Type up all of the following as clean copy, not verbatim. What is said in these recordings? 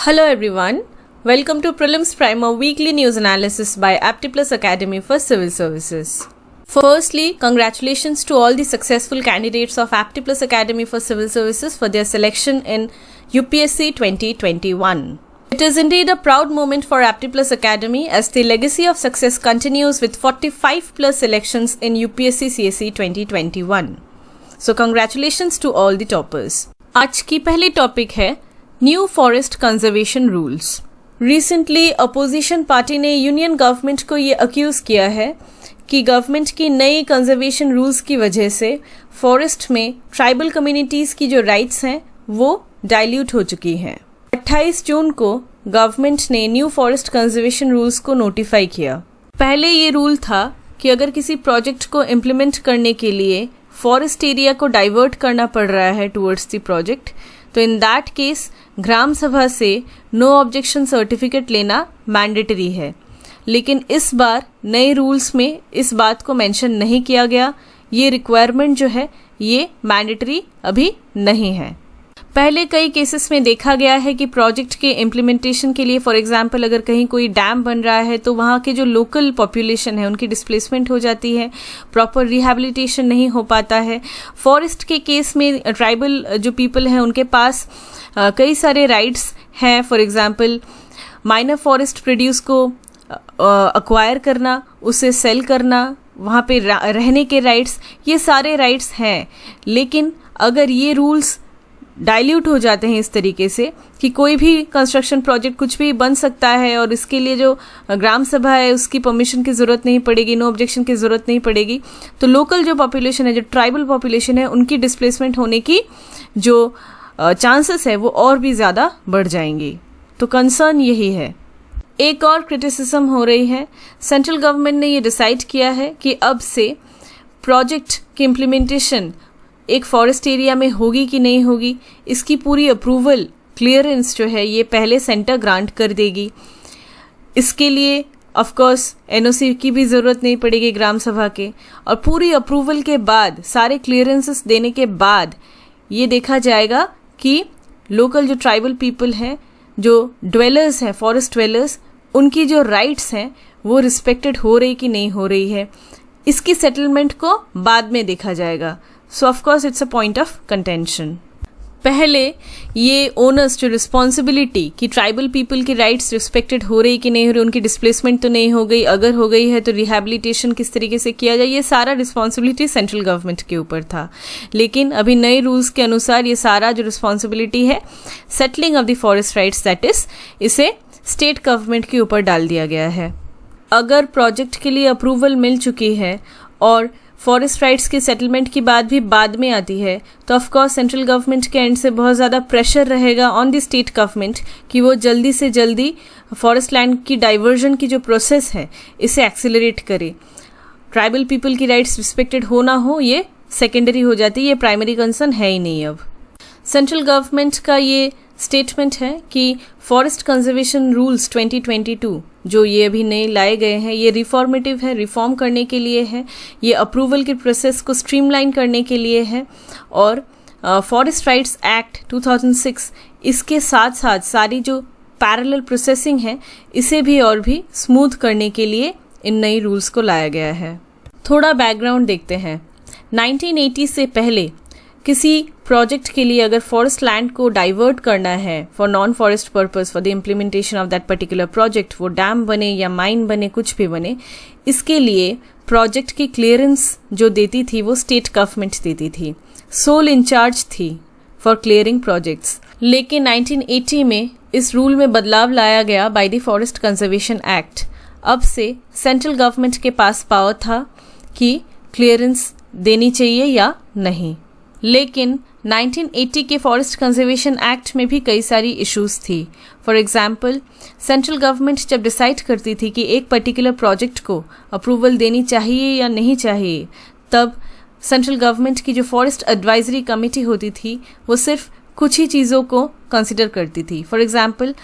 Hello everyone, welcome to Prelims Primer Weekly News Analysis by Aptiplus Academy for Civil Services. Firstly, congratulations to all the successful candidates of Aptiplus Academy for Civil Services for their selection in UPSC 2021. It is indeed a proud moment for Aptiplus Academy as the legacy of success continues with 45 plus selections in UPSC CSE 2021. So congratulations to all the toppers. आज की पहली topic है new forest conservation rules. Recently opposition party ने union government को ये accused किया है कि गवर्नमेंट की नई कंजर्वेशन रूल्स की वजह से फॉरेस्ट में ट्राइबल कम्युनिटीज की जो राइट्स हैं वो डाइल्यूट हो चुकी हैं। 28 जून को गवर्नमेंट ने न्यू फॉरेस्ट कंजर्वेशन रूल्स को नोटिफाई किया। पहले ये रूल था कि अगर किसी प्रोजेक्ट को इम्प्लीमेंट करने के लिए फॉरेस्ट एरिया को डाइवर्ट करना पड़ रहा है टुवर्ड्स द प्रोजेक्ट, तो इन दैट केस ग्राम सभा से नो ऑब्जेक्शन सर्टिफिकेट लेना मैंडेटरी है। लेकिन इस बार नए रूल्स में इस बात को मेंशन नहीं किया गया। ये रिक्वायरमेंट जो है ये मैंडेटरी अभी नहीं है। पहले कई केसेस में देखा गया है कि प्रोजेक्ट के इम्प्लीमेंटेशन के लिए फॉर एग्जांपल अगर कहीं कोई डैम बन रहा है तो वहाँ के जो लोकल पॉपुलेशन है उनकी डिस्प्लेसमेंट हो जाती है, प्रॉपर रिहैबिलिटेशन नहीं हो पाता है। फॉरेस्ट के केस में ट्राइबल जो पीपल हैं उनके पास कई सारे राइट्स हैं, for example minor forest produce को अक्वायर करना, उसे सेल करना, वहाँ पे रहने के राइट्स, ये सारे राइट्स हैं। लेकिन अगर ये रूल्स डाइल्यूट हो जाते हैं इस तरीके से कि कोई भी कंस्ट्रक्शन प्रोजेक्ट कुछ भी बन सकता है और इसके लिए जो ग्राम सभा है उसकी परमिशन की ज़रूरत नहीं पड़ेगी, नो ऑब्जेक्शन की ज़रूरत नहीं पड़ेगी, तो लोकल जो पॉपुलेशन है, जो ट्राइबल पॉपुलेशन है, उनकी डिस्प्लेसमेंट होने की जो चांसेस है वो और भी ज़्यादा बढ़ जाएंगी। तो कंसर्न यही है। एक और क्रिटिसिज्म हो रही है, सेंट्रल गवर्नमेंट ने ये डिसाइड किया है कि अब से प्रोजेक्ट की इम्प्लीमेंटेशन एक फॉरेस्ट एरिया में होगी कि नहीं होगी, इसकी पूरी अप्रूवल क्लियरेंस जो है ये पहले सेंटर ग्रांट कर देगी। इसके लिए ऑफ कोर्स एनओसी की भी ज़रूरत नहीं पड़ेगी ग्राम सभा के, और पूरी अप्रूवल के बाद सारे क्लियरेंसेस देने के बाद ये देखा जाएगा कि लोकल जो ट्राइबल पीपल हैं, जो ड्वेलर्स हैं, फॉरेस्ट ड्वेलर्स, उनकी जो राइट्स हैं वो रिस्पेक्टेड हो रही कि नहीं हो रही है। इसकी सेटलमेंट को बाद में देखा जाएगा। सो of course it's a point of contention. पहले ये ओनर्स जो रिस्पॉन्सिबिलिटी कि ट्राइबल पीपल की राइट्स रिस्पेक्टेड हो रही कि नहीं हो रही, उनकी डिस्प्लेसमेंट तो नहीं हो गई, अगर हो गई है तो रिहैबिलिटेशन किस तरीके से किया जाए, ये सारा रिस्पॉन्सिबिलिटी सेंट्रल गवर्नमेंट के ऊपर था। लेकिन अभी नए रूल्स के अनुसार ये सारा जो रिस्पॉन्सिबिलिटी है settling of the forest rights that is, इसे स्टेट गवर्नमेंट के ऊपर डाल दिया गया है। अगर प्रोजेक्ट के लिए अप्रूवल मिल चुकी है और फॉरेस्ट राइट्स की सेटलमेंट की बात भी बाद में आती है तो ऑफ कोर्स सेंट्रल गवर्नमेंट के एंड से बहुत ज़्यादा प्रेशर रहेगा ऑन द स्टेट गवर्नमेंट कि वो जल्दी से जल्दी फॉरेस्ट लैंड की डाइवर्जन की जो प्रोसेस है इसे एक्सेलरेट करे। ट्राइबल पीपल की राइट्स रिस्पेक्टेड हो ना हो ये सेकेंडरी हो जाती है, ये प्राइमरी कंसर्न है ही नहीं। अब सेंट्रल गवर्नमेंट का ये स्टेटमेंट है कि फॉरेस्ट कंजर्वेशन रूल्स 2022 जो ये अभी नए लाए गए हैं ये रिफॉर्मेटिव है, रिफॉर्म करने के लिए है, ये अप्रूवल के प्रोसेस को स्ट्रीमलाइन करने के लिए है, और फॉरेस्ट राइट्स एक्ट 2006 इसके साथ साथ सारी जो पैरेलल प्रोसेसिंग है इसे भी और भी स्मूथ करने के लिए इन नई रूल्स को लाया गया है। थोड़ा बैकग्राउंड देखते हैं। 1980 से पहले किसी प्रोजेक्ट के लिए अगर फॉरेस्ट लैंड को डाइवर्ट करना है for non forest purpose for the implementation of that particular project, वो डैम बने या माइन बने, कुछ भी बने, इसके लिए प्रोजेक्ट की क्लियरेंस जो देती थी वो स्टेट गवर्नमेंट देती थी, सोल इंचार्ज थी फॉर क्लियरिंग प्रोजेक्ट्स। लेकिन 1980 में इस रूल में बदलाव लाया गया by the forest conservation act. अब से सेंट्रल गवर्नमेंट के पास पावर था कि क्लियरेंस देनी चाहिए या नहीं। लेकिन 1980 के फॉरेस्ट कंजर्वेशन एक्ट में भी कई सारी इश्यूज थी। फॉर एग्जांपल सेंट्रल गवर्नमेंट जब डिसाइड करती थी कि एक पर्टिकुलर प्रोजेक्ट को अप्रूवल देनी चाहिए या नहीं चाहिए, तब सेंट्रल गवर्नमेंट की जो फॉरेस्ट एडवाइजरी कमेटी होती थी वो सिर्फ कुछ ही चीज़ों को कंसिडर करती थी। फॉर एग्जांपल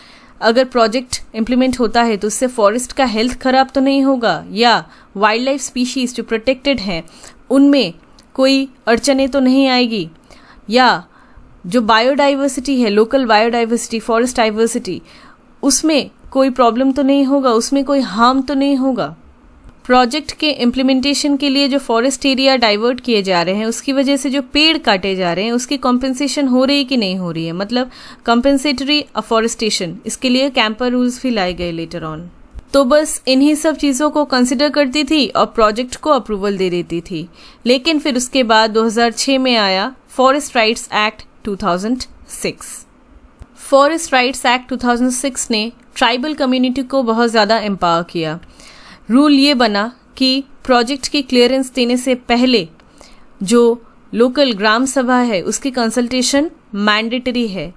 अगर प्रोजेक्ट इम्प्लीमेंट होता है तो उससे फॉरेस्ट का हेल्थ खराब तो नहीं होगा, या वाइल्ड लाइफ स्पीशीज जो प्रोटेक्टेड हैं उनमें कोई अड़चने तो नहीं आएगी, या जो बायोडाइवर्सिटी है, लोकल बायोडाइवर्सिटी, फॉरेस्ट डाइवर्सिटी, उसमें कोई प्रॉब्लम तो नहीं होगा, उसमें कोई हार्म तो नहीं होगा। प्रोजेक्ट के इम्प्लीमेंटेशन के लिए जो फॉरेस्ट एरिया डाइवर्ट किए जा रहे हैं, उसकी वजह से जो पेड़ काटे जा रहे हैं, उसकी कॉम्पेंसेशन हो रही कि नहीं हो रही है, मतलब कंपेंसेटरी अफॉरेस्टेशन, इसके लिए कैंपर रूल्स भी लाए गए लेटर ऑन। तो बस इन्हीं सब चीज़ों को कंसिडर करती थी और प्रोजेक्ट को अप्रूवल दे देती थी। लेकिन फिर उसके बाद 2006 में आया forest rights act 2006। Forest rights act 2006 ने ट्राइबल कम्युनिटी को बहुत ज़्यादा एम्पावर किया। रूल ये बना कि प्रोजेक्ट की क्लियरेंस देने से पहले जो लोकल ग्राम सभा है उसकी कंसल्टेशन मैंडेटरी है।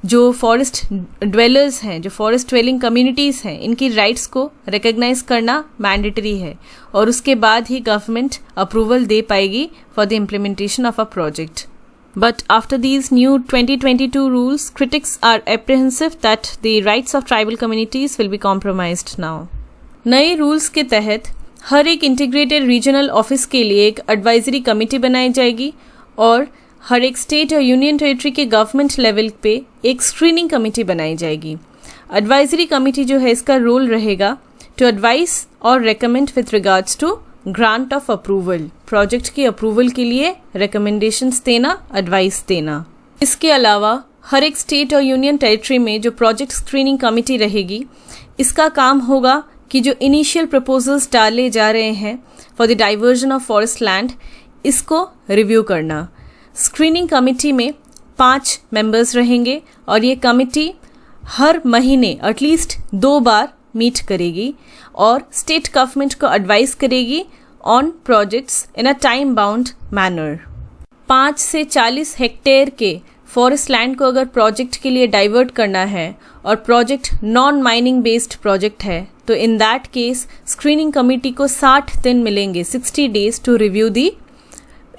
जो फॉरेस्ट ड्वेलर्स हैं, जो फॉरेस्ट ड्वेलिंग कम्युनिटीज़ हैं, इनकी राइट्स को रिकग्नाइज करना मैंडेटरी है और उसके बाद ही गवर्नमेंट अप्रूवल दे पाएगी for the implementation of a project. But after these new 2022 rules, critics are apprehensive that the rights of tribal communities will be compromised now. नए रूल्स के तहत हर एक इंटीग्रेटेड रीजनल ऑफिस के लिए एक एडवाइजरी कमेटी बनाई जाएगी और हर एक स्टेट और यूनियन टेरिटरी के गवर्नमेंट लेवल पे एक स्क्रीनिंग कमेटी बनाई जाएगी। एडवाइजरी कमेटी जो है, इसका रोल रहेगा टू एडवाइस और recommend with regards to grant of approval, project की अप्रूवल के लिए रिकमेंडेशंस देना, एडवाइस देना। इसके अलावा हर एक स्टेट और यूनियन टेरिटरी में जो प्रोजेक्ट स्क्रीनिंग कमेटी रहेगी, इसका काम होगा कि जो इनिशियल प्रपोजल्स डाले जा रहे हैं for the diversion of forest land, इसको रिव्यू करना। स्क्रीनिंग कमेटी में 5 मेंबर्स रहेंगे और ये कमेटी हर महीने एटलीस्ट 2 बार मीट करेगी और स्टेट गवर्नमेंट को एडवाइस करेगी on projects in a time bound manner. 5 से 40 हेक्टेयर के फॉरेस्ट लैंड को अगर प्रोजेक्ट के लिए डाइवर्ट करना है और project non mining based project है, तो in that case screening committee को 60 दिन मिलेंगे, 60 days to review the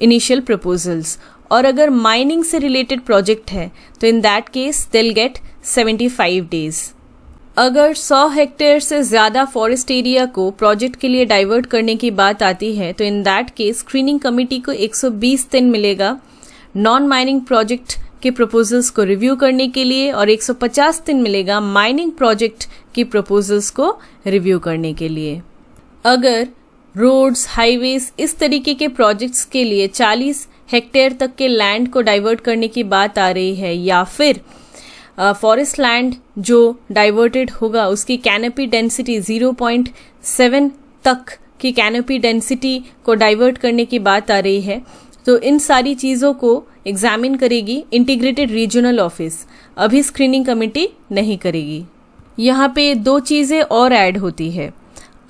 initial proposals. और अगर माइनिंग से रिलेटेड प्रोजेक्ट है तो in that case they will get 75 days. अगर 100 हेक्टेयर से ज़्यादा फॉरेस्ट एरिया को प्रोजेक्ट के लिए डाइवर्ट करने की बात आती है तो in that case screening committee को 120 दिन मिलेगा नॉन माइनिंग प्रोजेक्ट के प्रपोजल्स को रिव्यू करने के लिए और 150 दिन मिलेगा माइनिंग प्रोजेक्ट की प्रपोजल्स को रिव्यू करने के लिए। अगर रोड्स, हाईवेज, इस तरीके के प्रोजेक्ट्स के लिए 40 हेक्टेयर तक के लैंड को डाइवर्ट करने की बात आ रही है या फिर फॉरेस्ट लैंड जो डाइवर्टेड होगा उसकी कैनोपी डेंसिटी 0.7 तक की कैनोपी डेंसिटी को डाइवर्ट करने की बात आ रही है, तो इन सारी चीज़ों को एग्जामिन करेगी इंटीग्रेटेड रीजनल ऑफिस, अभी स्क्रीनिंग कमेटी नहीं करेगी। यहाँ पे 2 चीज़ें और ऐड होती है।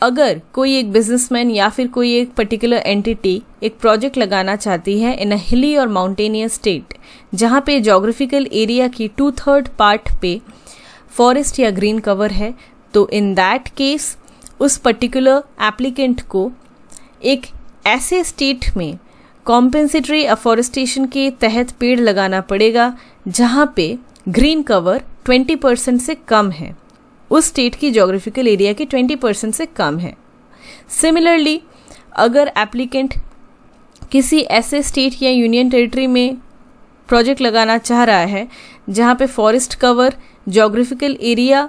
अगर कोई एक बिजनेसमैन या फिर कोई एक पर्टिकुलर एंटिटी एक प्रोजेक्ट लगाना चाहती है इन अ हिली और माउंटेनियस स्टेट जहाँ पे जोग्राफिकल एरिया की 2/3 पार्ट पे फॉरेस्ट या ग्रीन कवर है, तो इन दैट केस उस पर्टिकुलर एप्लीकेंट को एक ऐसे स्टेट में कॉम्पेंसेटरी अफॉरेस्टेशन के तहत पेड़ लगाना पड़ेगा जहाँ पे ग्रीन कवर 20% से कम है, उस स्टेट की जोग्राफिकल एरिया की 20% से कम है। सिमिलरली अगर एप्लीकेंट किसी ऐसे स्टेट या यूनियन टेरिटरी में प्रोजेक्ट लगाना चाह रहा है जहाँ पे फॉरेस्ट कवर जोग्राफिकल एरिया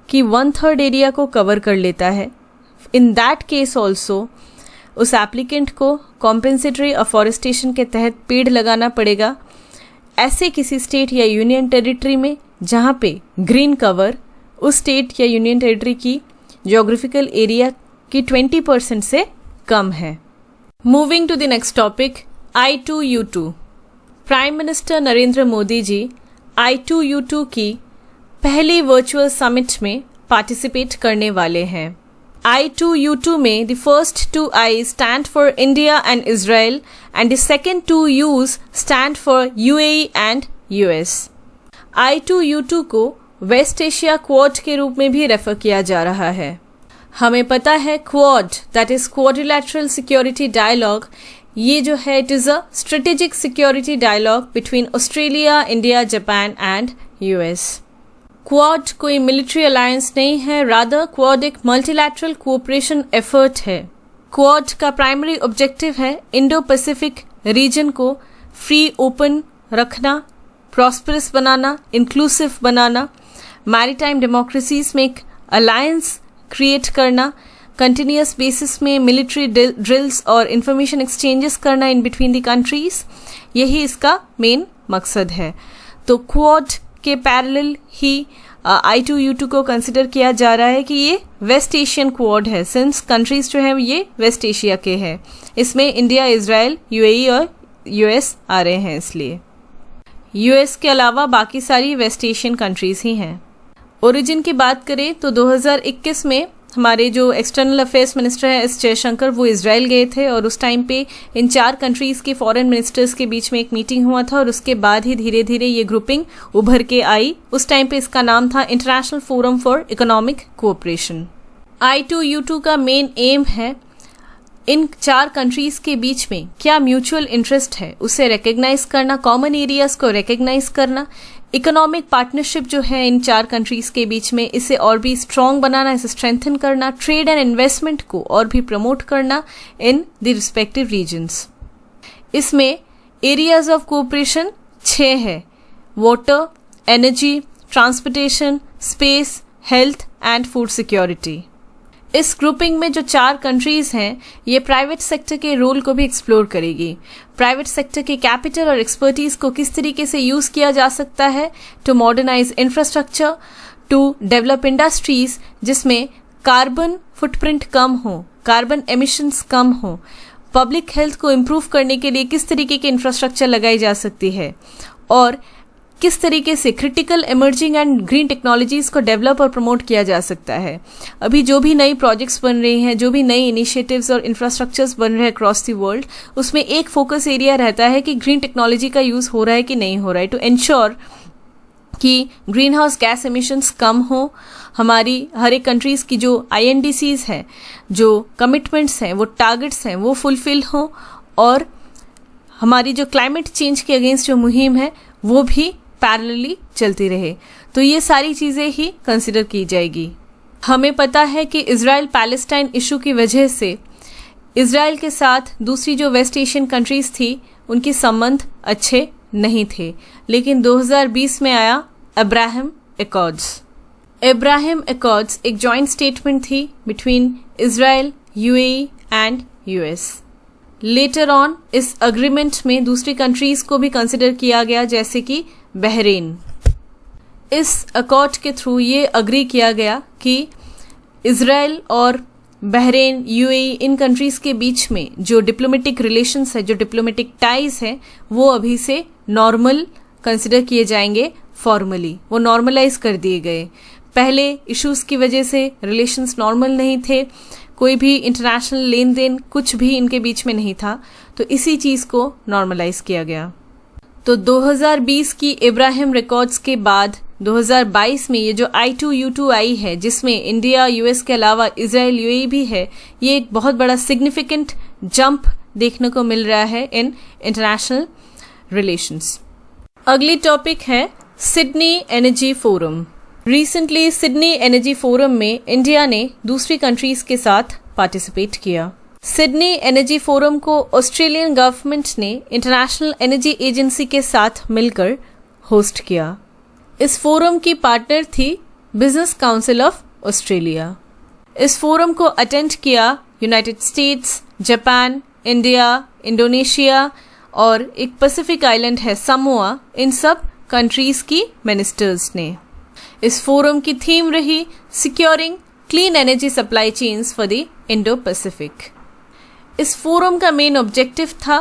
की 1/3 एरिया को कवर कर लेता है, इन दैट केस ऑल्सो उस एप्लीकेंट को कॉम्पेंसेटरी अफॉरेस्टेशन के तहत पेड़ लगाना पड़ेगा ऐसे किसी स्टेट या यूनियन टेरिटरी में जहाँ पे ग्रीन कवर उस स्टेट या यूनियन टेरिटरी की जोग्राफिकल एरिया की 20% से कम है। Moving to the next topic, I2U2। Prime minister Narendra Modi ji I2U2 की पहली वर्चुअल समिट में पार्टिसिपेट करने वाले हैं। I2U2 में the first 2 I's stand for India and Israel and the second 2 U's stand for UAE and US। I2U2 को waste Asia quad के रूप में भी रेफर किया जा रहा है। हमें पता है quad that is quadrilateral security dialogue, ये जो है it is a strategic security dialogue between Australia, India, Japan and US। Quad कोई मिलिट्री अलायंस नहीं है, रादर क्वाड एक मल्टीलैटरल कोऑपरेशन एफर्ट है। क्वाड का प्राइमरी ऑब्जेक्टिव है इंडो पैसिफिक रीजन को फ्री ओपन रखना, प्रॉस्परस बनाना, इंक्लूसिव बनाना, मैरीटाइम डेमोक्रेसीज में एक अलायंस क्रिएट करना, कंटिन्यूस बेसिस में मिलिट्री ड्रिल्स और इंफॉर्मेशन एक्सचेंजेस करना इन बिटवीन द कंट्रीज, यही इसका मेन मकसद है। तो क्वाड के पैरेलल ही I2U2 को कंसिडर किया जा रहा है कि ये वेस्ट एशियन क्वाड है, सिंस कंट्रीज जो है ये वेस्ट एशिया के हैं। इसमें इंडिया, इजराइल, UAE और US आ रहे हैं, इसलिए US के अलावा बाकी सारी वेस्ट एशियन कंट्रीज ही हैं। ओरिजिन की बात करें तो 2021 में हमारे जो एक्सटर्नल अफेयर्स मिनिस्टर हैं एस जयशंकर, वो इजराइल गए थे और उस टाइम पे इन 4 कंट्रीज़ के फॉरेन मिनिस्टर्स के बीच में एक मीटिंग हुआ था और उसके बाद ही धीरे धीरे ये ग्रुपिंग उभर के आई। उस टाइम पे इसका नाम था international forum for economic cooperation. I2U2 का मेन एम है इन 4 कंट्रीज़ के बीच में क्या म्यूचुअल इंटरेस्ट है उसे रिकग्नाइज करना, कॉमन एरियाज को रिकग्नाइज करना, इकोनॉमिक पार्टनरशिप जो है इन 4 कंट्रीज के बीच में इसे और भी स्ट्रॉन्ग बनाना, इसे स्ट्रेंथन करना, ट्रेड एंड इन्वेस्टमेंट को और भी प्रमोट करना इन द रिस्पेक्टिव रीजन्स। इसमें एरियाज ऑफ कोऑपरेशन 6 है: water, energy, transportation, space, health and food security. इस ग्रुपिंग में जो 4 कंट्रीज हैं ये प्राइवेट सेक्टर के रोल को भी एक्सप्लोर करेगी। प्राइवेट सेक्टर के कैपिटल और एक्सपर्टीज को किस तरीके से यूज किया जा सकता है to modernise infrastructure, to develop industries जिसमें कार्बन फुटप्रिंट कम हो, कार्बन एमिशंस कम हो, पब्लिक हेल्थ को इम्प्रूव करने के लिए किस तरीके की इंफ्रास्ट्रक्चर लगाई जा सकती है और किस तरीके से critical emerging and green technologies को डेवलप और प्रमोट किया जा सकता है। अभी जो भी नई प्रोजेक्ट्स बन रही हैं, जो भी नई इनिशिएटिव्स और इंफ्रास्ट्रक्चर्स बन रहे हैं अक्रॉस द वर्ल्ड, उसमें एक फोकस एरिया रहता है कि ग्रीन टेक्नोलॉजी का यूज हो रहा है कि नहीं हो रहा है, टू एंश्योर कि ग्रीन हाउस गैस एमिशंस कम हो, हमारी हर एक कंट्रीज की जो INDCs हैं, जो कमिटमेंट्स हैं, वो टारगेट्स हैं, वो फुलफिल हो और हमारी जो क्लाइमेट चेंज के अगेंस्ट जो मुहिम है वो भी पैरेलली चलती रहे। तो ये सारी चीज़ें ही कंसिडर की जाएगी। हमें पता है कि इजराइल पैलेस्टाइन इशू की वजह से इजराइल के साथ दूसरी जो वेस्ट एशियन कंट्रीज थी उनके संबंध अच्छे नहीं थे, लेकिन 2020 में आया अब्राहम एकॉर्ड्स। अब्राहम एकॉर्ड्स एक जॉइंट स्टेटमेंट थी between Israel, UAE and US। Later on इस अग्रीमेंट में दूसरी कंट्रीज को भी कंसिडर किया गया, जैसे कि बहरीन। इस अकॉर्ड के थ्रू ये अग्री किया गया कि इजराइल और बहरीन, UAE इन कंट्रीज के बीच में जो डिप्लोमेटिक रिलेशंस है, जो डिप्लोमेटिक टाइज है, वो अभी से नॉर्मल कंसिडर किए जाएंगे। फॉर्मली वो नॉर्मलाइज कर दिए गए। पहले इश्यूज की वजह से रिलेशंस नॉर्मल नहीं थे, कोई भी इंटरनेशनल लेन देन कुछ भी इनके बीच में नहीं था, तो इसी चीज को नॉर्मलाइज किया गया। तो 2020 की इब्राहिम रिकॉर्ड्स के बाद 2022 में ये जो I2U2 आई है, जिसमें इंडिया, US के अलावा इजराइल, UAE भी है, ये एक बहुत बड़ा सिग्निफिकेंट जंप देखने को मिल रहा है इन इंटरनेशनल रिलेशंस। अगली टॉपिक है Sydney energy forum. Recently Sydney energy forum में इंडिया ने दूसरी कंट्रीज के साथ पार्टिसिपेट किया। सिडनी एनर्जी फोरम को ऑस्ट्रेलियन गवर्नमेंट ने इंटरनेशनल एनर्जी एजेंसी के साथ मिलकर होस्ट किया। इस फोरम की पार्टनर थी बिजनेस काउंसिल ऑफ ऑस्ट्रेलिया। इस फोरम को अटेंड किया United states, Japan, India, Indonesia और एक पैसिफिक आइलैंड है समोआ, इन सब कंट्रीज की मिनिस्टर्स ने। इस फोरम की थीम रही securing clean energy supply chains for the Indo Pacific. इस फोरम का मेन ऑब्जेक्टिव था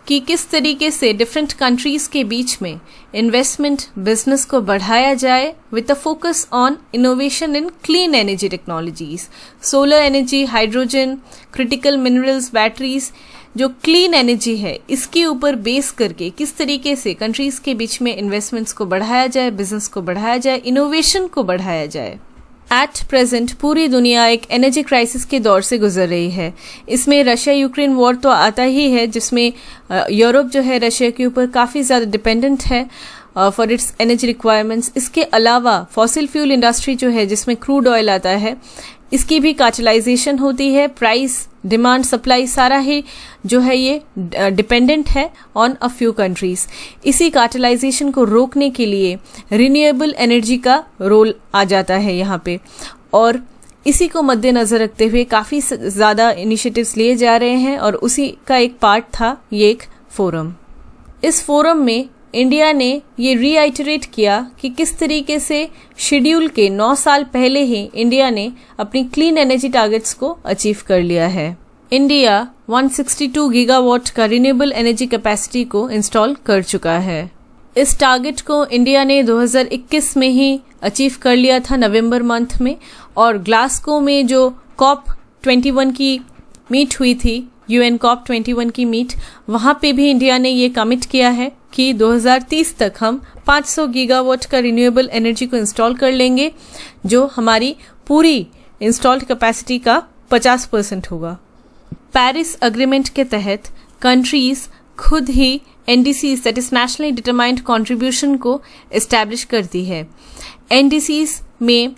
कि किस तरीके से डिफरेंट कंट्रीज के बीच में इन्वेस्टमेंट, बिजनेस को बढ़ाया जाए with a focus on innovation in clean energy technologies, solar energy, hydrogen, critical minerals, batteries. जो क्लीन एनर्जी है इसके ऊपर बेस करके किस तरीके से कंट्रीज के बीच में इन्वेस्टमेंट्स को बढ़ाया जाए, बिजनेस को बढ़ाया जाए, इनोवेशन को बढ़ाया जाए। एट प्रेजेंट पूरी दुनिया एक एनर्जी क्राइसिस के दौर से गुजर रही है। इसमें रशिया यूक्रेन वॉर तो आता ही है, जिसमें यूरोप जो है रशिया के ऊपर काफ़ी ज़्यादा डिपेंडेंट है फॉर इट्स एनर्जी रिक्वायरमेंट्स। इसके अलावा फॉसिल फ्यूल इंडस्ट्री जो है, जिसमें क्रूड ऑयल आता है, इसकी भी कार्टेलाइजेशन होती है। प्राइस, डिमांड, सप्लाई सारा ही जो है ये डिपेंडेंट है ऑन अ फ्यू कंट्रीज। इसी कार्टेलाइजेशन को रोकने के लिए रिन्यूएबल एनर्जी का रोल आ जाता है यहाँ पे, और इसी को मद्देनजर रखते हुए काफ़ी ज़्यादा इनिशिएटिव्स लिए जा रहे हैं, और उसी का एक पार्ट था ये एक फोरम। इस फोरम में इंडिया ने ये रीआइटरेट किया कि किस तरीके से शेड्यूल के 9 साल पहले ही इंडिया ने अपनी क्लीन एनर्जी टारगेट्स को अचीव कर लिया है। इंडिया 162 गीगावाट का रिन्यूएबल एनर्जी कैपेसिटी को इंस्टॉल कर चुका है। इस टारगेट को इंडिया ने 2021 में ही अचीव कर लिया था नवंबर मंथ में, और ग्लासगो में जो COP21 की मीट हुई थी, UN COP21 की मीट, वहाँ पे भी इंडिया ने ये कमिट किया है कि 2030 तक हम 500 गीगावाट का रिन्यूएबल एनर्जी को इंस्टॉल कर लेंगे, जो हमारी पूरी इंस्टॉल्ड कैपेसिटी का 50% होगा। पेरिस एग्रीमेंट के तहत कंट्रीज खुद ही NDCs that is nationally determined contribution को एस्टैब्लिश करती है। NDCs में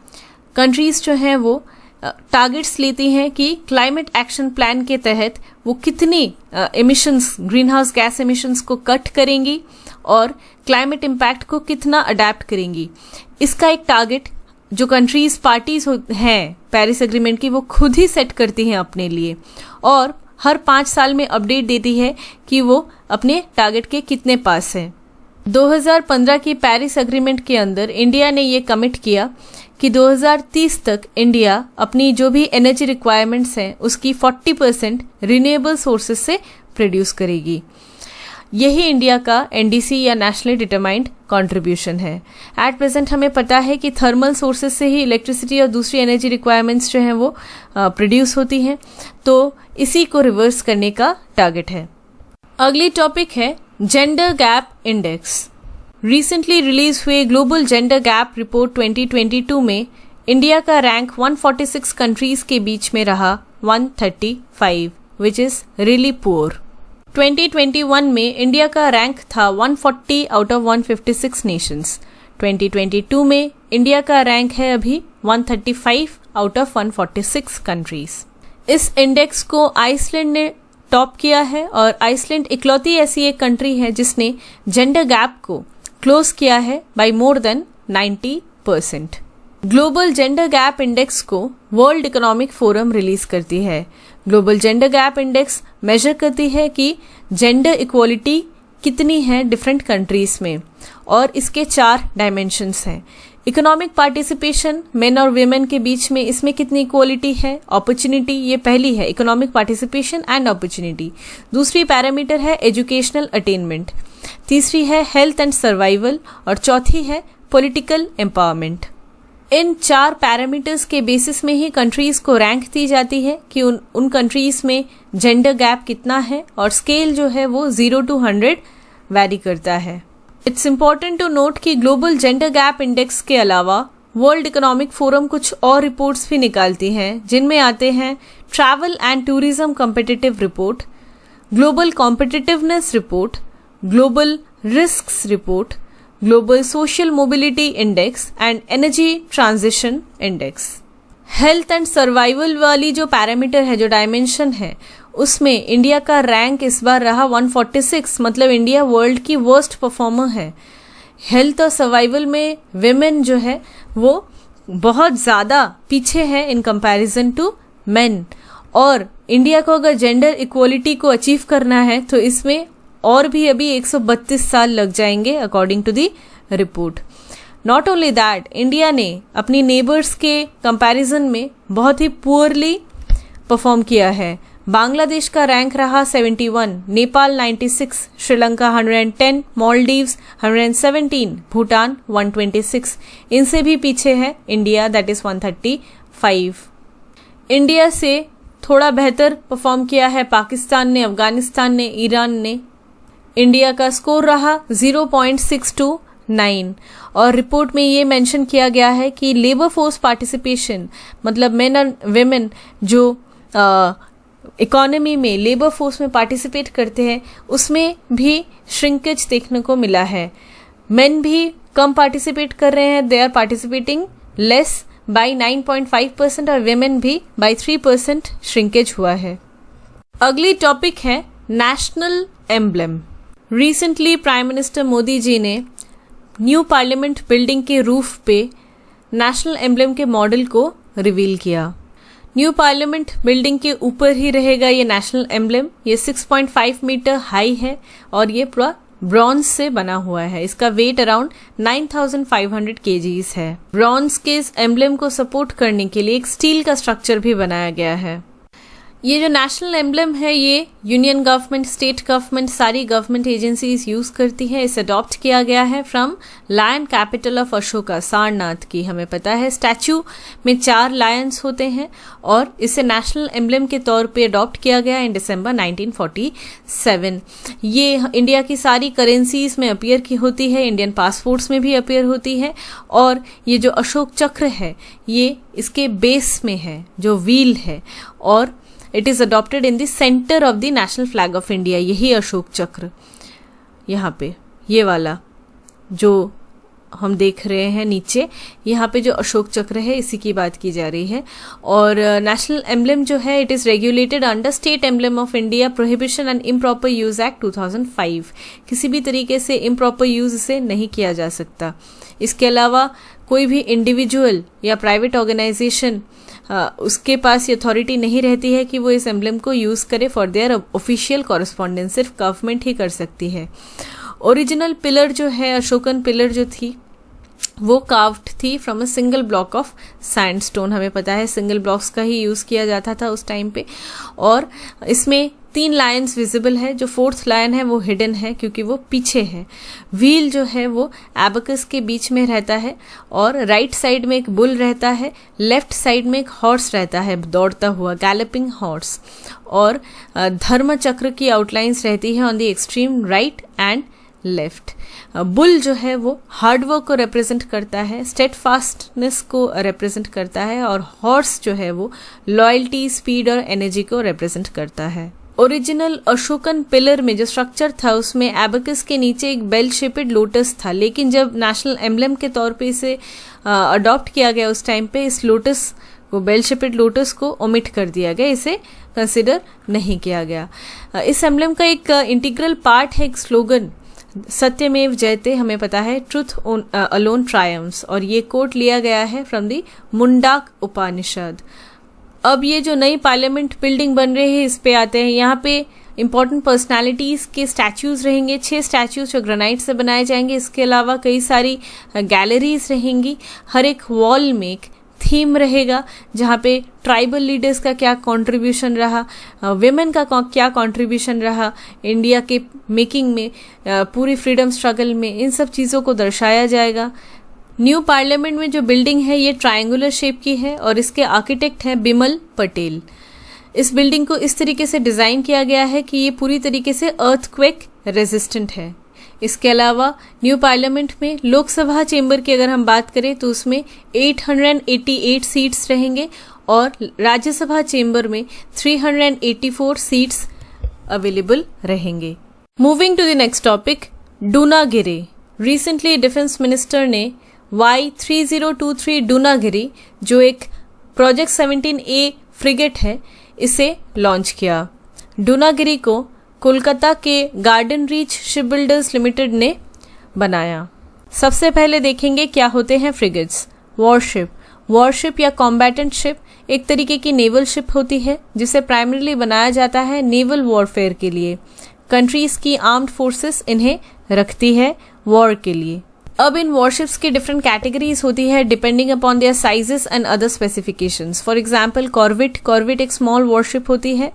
कंट्रीज जो हैं वो टारगेट्स लेती हैं कि क्लाइमेट एक्शन प्लान के तहत वो कितनी emissions, green house gas emissions को कट करेंगी और क्लाइमेट इम्पैक्ट को कितना अडेप्ट करेंगी। इसका एक टारगेट जो कंट्रीज पार्टीज हैं पेरिस एग्रीमेंट की, वो खुद ही सेट करती हैं अपने लिए, और हर 5 साल में अपडेट देती है कि वो अपने टारगेट के कितने पास हैं। 2015 की पेरिस एग्रीमेंट के अंदर इंडिया ने ये कमिट किया कि 2030 तक इंडिया अपनी जो भी एनर्जी रिक्वायरमेंट्स हैं उसकी 40% रिन्यूएबल सोर्सेज से प्रोड्यूस करेगी। यही इंडिया का NDC या नेशनली डिटरमाइंड कंट्रीब्यूशन है। एट प्रेजेंट हमें पता है कि थर्मल सोर्सेज से ही इलेक्ट्रिसिटी और दूसरी एनर्जी रिक्वायरमेंट्स जो हैं वो प्रोड्यूस होती हैं, तो इसी को रिवर्स करने का टारगेट है। अगली टॉपिक है gender gap index. Recently release हुए ग्लोबल जेंडर गैप रिपोर्ट 2022 में इंडिया का रैंक 146 कंट्रीज के बीच में रहा 135, विच इज रियली पुअर। 2021 में इंडिया का रैंक था 140 आउट ऑफ 156 नेशंस। 2022 में इंडिया का रैंक है अभी 135 आउट ऑफ 146 कंट्रीज। इस इंडेक्स को आइसलैंड ने टॉप किया है, और आइसलैंड इकलौती ऐसी एक कंट्री है जिसने जेंडर गैप को क्लोज किया है by more than 90%। Global gender gap index को वर्ल्ड इकोनॉमिक फोरम रिलीज करती है। Global gender gap index measure करती है कि जेंडर इक्वालिटी कितनी है डिफरेंट कंट्रीज में, और इसके 4 डायमेंशंस हैं। इकोनॉमिक पार्टिसिपेशन, मेन और वीमेन के बीच में इसमें कितनी इक्वालिटी है। अपॉर्चुनिटी, ये पहली है, इकोनॉमिक पार्टिसिपेशन एंड अपॉर्चुनिटी। दूसरी पैरामीटर है एजुकेशनल अटेनमेंट। तीसरी है हेल्थ एंड सर्वाइवल, और चौथी है पॉलिटिकल एम्पावरमेंट। इन 4 पैरामीटर्स के बेसिस में ही कंट्रीज को रैंक दी जाती है कि उन कंट्रीज में जेंडर गैप कितना है, और स्केल जो है वो 0 to 100 वैरी करता है। इट्स इम्पॉर्टेंट टू नोट कि ग्लोबल जेंडर गैप इंडेक्स के अलावा वर्ल्ड इकोनॉमिक फोरम कुछ और रिपोर्ट्स भी निकालती हैं, जिनमें आते हैं travel and tourism competitive report, global competitiveness report, global risks report, global social mobility index and energy transition index. Health and survival वाली जो पैरामीटर है, जो डायमेंशन है, उसमें इंडिया का रैंक इस बार रहा 146, मतलब इंडिया वर्ल्ड की वर्स्ट परफॉर्मर है। हेल्थ और सर्वाइवल में विमेन जो है वो बहुत ज़्यादा पीछे है इन कंपैरिजन टू मेन, और इंडिया को अगर जेंडर इक्वलिटी को अचीव करना है तो इसमें और भी अभी 132 साल लग जाएंगे according to the report. Not only that, India ने अपनी नेबर्स के कंपैरिजन में बहुत ही पुअरली परफॉर्म किया है। बांग्लादेश का रैंक रहा 71, नेपाल 96, श्रीलंका 110, मालदीव्स 117, भूटान 126। इनसे भी पीछे है इंडिया, दैट इज 135। इंडिया से थोड़ा बेहतर परफॉर्म किया है पाकिस्तान ने, अफगानिस्तान ने, ईरान ने। इंडिया का स्कोर रहा 0.629, और रिपोर्ट में ये मेंशन किया गया है कि लेबर फोर्स पार्टिसिपेशन, मतलब मेन एंड वेमेन जो इकोनॉमी में लेबर फोर्स में पार्टिसिपेट करते हैं, उसमें भी श्रिंकेज देखने को मिला है। मेन भी कम पार्टिसिपेट कर रहे हैं, they are participating less, by 9.5% और विमेन भी बाई 3% श्रिंकेज हुआ है। अगली टॉपिक है national emblem. Recently prime minister Modi ji ने न्यू पार्लियामेंट बिल्डिंग के रूफ पे नेशनल एम्ब्लेम के मॉडल को रिवील किया। न्यू पार्लियामेंट बिल्डिंग के ऊपर ही रहेगा ये नेशनल एम्ब्लेम। ये 6.5 मीटर हाई है और ये पूरा ब्रॉन्ज से बना हुआ है। इसका वेट अराउंड 9,500 kgs है। ब्रॉन्ज के इस एम्ब्लेम को सपोर्ट करने के लिए एक स्टील का स्ट्रक्चर भी बनाया गया है। ये जो नेशनल एम्ब्लेम है ये यूनियन गवर्नमेंट, स्टेट गवर्नमेंट, सारी गवर्नमेंट एजेंसीज यूज करती है। इसे अडॉप्ट किया गया है from lion capital of Ashoka, Sarnath की। हमें पता है स्टैचू में 4 लायंस होते हैं और इसे नेशनल एम्ब्लेम के तौर पे अडॉप्ट किया गया इन दिसंबर 1947। ये इंडिया की सारी करेंसीज में अपीयर की होती है, इंडियन पासपोर्ट्स में भी अपीयर होती है। और ये जो अशोक चक्र है ये इसके बेस में है, जो व्हील है, और it is adopted in the centre of the national flag of India. यही अशोक चक्र यहाँ पे, ये वाला जो हम देख रहे हैं नीचे, यहाँ पे जो अशोक चक्र है इसी की बात की जा रही है। और नेशनल एम्ब्लेम जो है it is regulated under state emblem of India prohibition and improper use act 2005। किसी भी तरीके से इम्प्रॉपर यूज इसे नहीं किया जा सकता। इसके अलावा कोई भी इंडिविजुअल या प्राइवेट ऑर्गेनाइजेशन उसके पास ये अथॉरिटी नहीं रहती है कि वो इस एम्ब्लेम को यूज करे फॉर देयर ऑफिशियल कॉरेस्पॉन्डेंस। सिर्फ गवर्नमेंट ही कर सकती है। ओरिजिनल पिलर जो है, अशोकन पिलर जो थी वो कार्व्ड थी from a single block of sandstone. हमें पता है सिंगल ब्लॉक्स का ही यूज किया जाता था उस टाइम पे। और इसमें 3 लायंस विजिबल है। जो 4th लायन है वो हिडन है क्योंकि वो पीछे है। व्हील जो है वो एबकस के बीच में रहता है और राइट साइड में एक बुल रहता है, लेफ्ट साइड में एक हॉर्स रहता है दौड़ता हुआ, गैलपिंग हॉर्स। और धर्म चक्र की आउटलाइंस रहती है on the extreme right and left. Bull जो है वो हार्डवर्क को रिप्रेजेंट करता है, स्टेडफास्टनेस को रिप्रेजेंट करता है, और हॉर्स जो है वो लॉयल्टी, स्पीड और एनर्जी को रिप्रेजेंट करता है। ओरिजिनल अशोकन पिलर में जो स्ट्रक्चर था उसमें एबकस के नीचे एक बेल शेपेड लोटस था, लेकिन जब नेशनल एम्ब्लेम के तौर पे इसे अडॉप्ट किया गया उस टाइम पे इस लोटस को, बेल शेपेड लोटस को ओमिट कर दिया गया, इसे कंसिडर नहीं किया गया। इस एम्ब्लेम का एक इंटीग्रल पार्ट है एक स्लोगन, सत्यमेव जयते। हमें पता है ट्रुथ अलोन ट्रायम्फ्स, और ये कोट लिया गया है फ्रॉम दी मुंडाक उपनिषद। अब ये जो नई पार्लियामेंट बिल्डिंग बन रही है इस पे आते हैं। यहाँ पे इंपॉर्टेंट पर्सनालिटीज के स्टैच्यूज रहेंगे, 6 स्टैच्यूज जो ग्रेनाइट से बनाए जाएंगे। इसके अलावा कई सारी गैलरीज रहेंगी। हर एक वॉल में एक थीम रहेगा जहाँ पे ट्राइबल लीडर्स का क्या कंट्रीब्यूशन रहा, विमेन का क्या कंट्रीब्यूशन रहा इंडिया के मेकिंग में, पूरी फ्रीडम स्ट्रगल में, इन सब चीज़ों को दर्शाया जाएगा। न्यू पार्लियामेंट में जो बिल्डिंग है ये ट्रायंगुलर शेप की है और इसके आर्किटेक्ट हैं बिमल पटेल। इस बिल्डिंग को इस तरीके से डिज़ाइन किया गया है कि ये पूरी तरीके से अर्थक्वेक रेजिस्टेंट है। इसके अलावा न्यू पार्लियामेंट में लोकसभा चेंबर की अगर हम बात करें तो उसमें 888 सीट्स रहेंगे और राज्यसभा चेंबर में 384 सीट्स अवेलेबल रहेंगे। Moving to the next topic, Dunagiri. Recently defence minister ने Y3023 डूनागिरी जो एक प्रोजेक्ट 17A फ्रिगेट है इसे लॉन्च किया। डूनागिरी को कोलकाता के garden reach ship builders limited ने बनाया। सबसे पहले देखेंगे क्या होते हैं फ्रिगेट्स। वॉरशिप या कॉम्बैटेंट शिप एक तरीके की नेवल शिप होती है जिसे प्राइमरीली बनाया जाता है नेवल वॉरफेयर के लिए। कंट्रीज की आर्म्ड फोर्सेस इन्हें रखती है वॉर के लिए। अब इन वॉरशिप्स की डिफरेंट कैटेगरीज होती है depending upon their sizes and other specifications. For example corvette एक स्मॉल वॉरशिप होती है।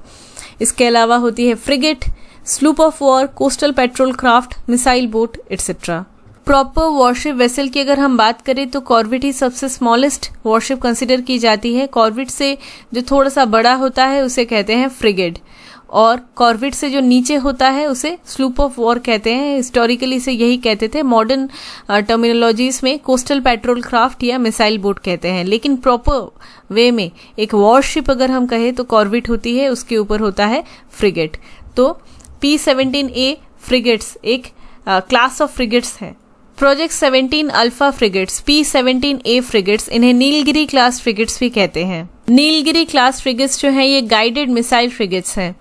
इसके अलावा होती है frigate, sloop of war, coastal petrol craft, missile boat etcetera. Proper worship vessel की अगर हम बात करें तो कॉर्वेट ही सबसे स्मॉलेस्ट वॉरशिप कंसिडर की जाती है। कॉर्वेट से जो थोड़ा सा बड़ा होता है उसे कहते हैं फ्रिगेट, और कॉर्वेट से जो नीचे होता है उसे स्लूप ऑफ वॉर कहते हैं। हिस्टोरिकली से यही कहते थे, मॉडर्न टर्मिनोलॉजीज में कोस्टल पेट्रोल क्राफ्ट या मिसाइल बोट कहते हैं, लेकिन प्रॉपर वे में एक वॉरशिप अगर हम कहें तो कॉर्वेट होती है, उसके ऊपर होता है फ्रिगेट। तो P-17A फ्रिगेट्स एक क्लास ऑफ फ्रिगेट्स है। Project 17 alpha frigates P-17A frigates, इन्हें नीलगिरी क्लास फ्रिगेट्स भी कहते हैं। नीलगिरी क्लास फ्रिगेट्स जो हैं ये गाइडेड मिसाइल फ्रिगेट्स हैं,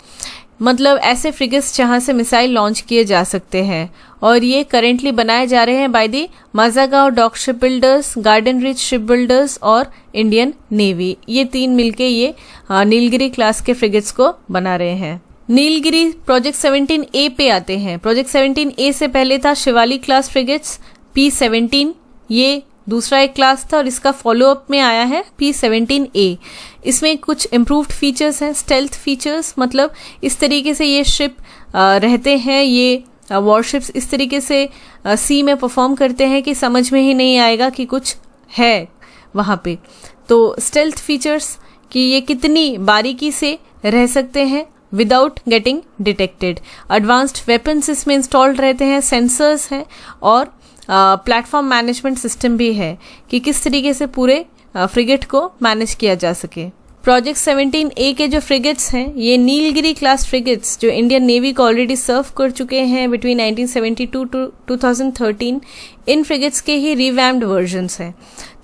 मतलब ऐसे फ्रिगेट्स जहां से मिसाइल लॉन्च किए जा सकते हैं, और ये करेंटली बनाए जा रहे हैं by the Mazagaon Dock Ship Builders, Garden Reach Ship Builders और इंडियन नेवी। ये तीन मिलके ये नीलगिरी क्लास के फ्रिगेट्स को बना रहे हैं। नीलगिरी प्रोजेक्ट 17A पे आते हैं। प्रोजेक्ट 17A से पहले था शिवाली क्लास फ्रिगेट्स P-17, ये दूसरा एक क्लास था और इसका फॉलोअप में आया है P-17A। इसमें कुछ इम्प्रूव्ड फीचर्स हैं, स्टेल्थ फीचर्स, मतलब इस तरीके से ये शिप रहते हैं, ये वॉरशिप्स इस तरीके से सी में परफॉर्म करते हैं कि समझ में ही नहीं आएगा कि कुछ है वहाँ पे। तो स्टेल्थ फीचर्स कि ये कितनी बारीकी से रह सकते हैं without getting detected. Advanced weapons इसमें इंस्टॉल्ड रहते हैं, सेंसर्स हैं और प्लेटफॉर्म मैनेजमेंट सिस्टम भी है कि किस तरीके से पूरे फ्रिगेट को मैनेज किया जा सके। प्रोजेक्ट 17A के जो फ्रिगेट्स हैं ये नीलगिरी क्लास फ्रिगेट्स जो इंडियन नेवी को ऑलरेडी सर्व कर चुके हैं बिटवीन 1972 टू 2013, इन फ्रिगेट्स के ही रिवैम्ड वर्जन्स हैं।